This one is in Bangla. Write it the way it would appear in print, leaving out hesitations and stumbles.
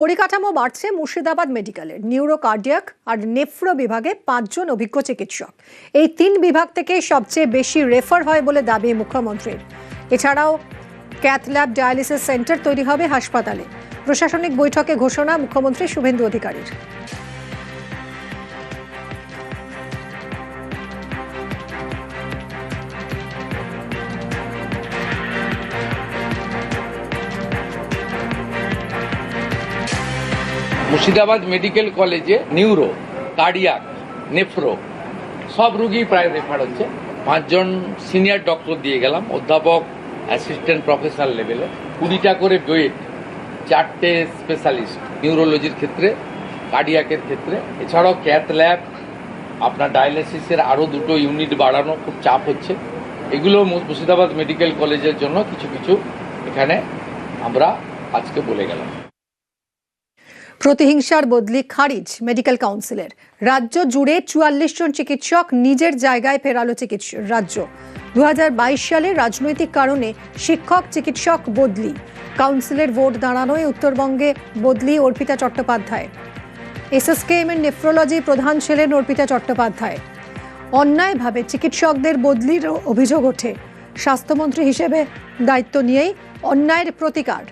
পরিকাঠামো বাড়ছে মুর্শিদাবাদ মেডিকেলের নিউরো কার্ডিয়াক আর নেফ্রো বিভাগে 5 জন অভিজ্ঞ চিকিৎসক। এই 3 বিভাগ থেকে সবচেয়ে বেশি রেফার হয় বলে দাবি মুখ্যমন্ত্রীর। এছাড়াও ক্যাথ ল্যাব ডায়ালিসিস সেন্টার তৈরি হবে হাসপাতালে। প্রশাসনিক বৈঠকে ঘোষণা মুখ্যমন্ত্রী শুভেন্দু অধিকারীর। মুর্শিদাবাদ মেডিকেল কলেজে নিউরো কার্ডিয়াক নেফ্রো সব রোগী প্রায় রেফার হচ্ছে। 5 জন সিনিয়র ডক্টর দিয়ে গেলাম, অধ্যাপক, অ্যাসিস্ট্যান্ট প্রফেসর লেভেলে, 20টা করে বেড, 4টে স্পেশালিস্ট নিউরোলজির ক্ষেত্রে, কার্ডিয়াকের ক্ষেত্রে। এছাড়াও ক্যাথ ল্যাব, আপনার ডায়ালিসিসের আরও 2টো ইউনিট বাড়ানো খুব চাপ হচ্ছে। এগুলো মুর্শিদাবাদ মেডিকেল কলেজের জন্য কিছু কিছু এখানে আমরা আজকে বলে গেলাম। প্রতিহিংসার বদলি খারিজ মেডিকেল কাউন্সিলের। রাজ্য জুড়ে 44 জন চিকিৎসক নিজের জায়গায় ফেরালো রাজ্য। 2022 সালে রাজনৈতিক কারণে শিক্ষক চিকিৎসক বদলি, কাউন্সিলের ভোট দাঁড়ানোয় উত্তরবঙ্গে বদলি অর্পিতা চট্টোপাধ্যায়। এসএসকেএম এর নেফ্রোলজি প্রধান ছিলেন অর্পিতা চট্টোপাধ্যায়। অন্যায়ভাবে চিকিৎসকদের বদলির অভিযোগ ওঠে। স্বাস্থ্যমন্ত্রী হিসেবে দায়িত্ব নিয়েই অন্যায়ের প্রতিকার।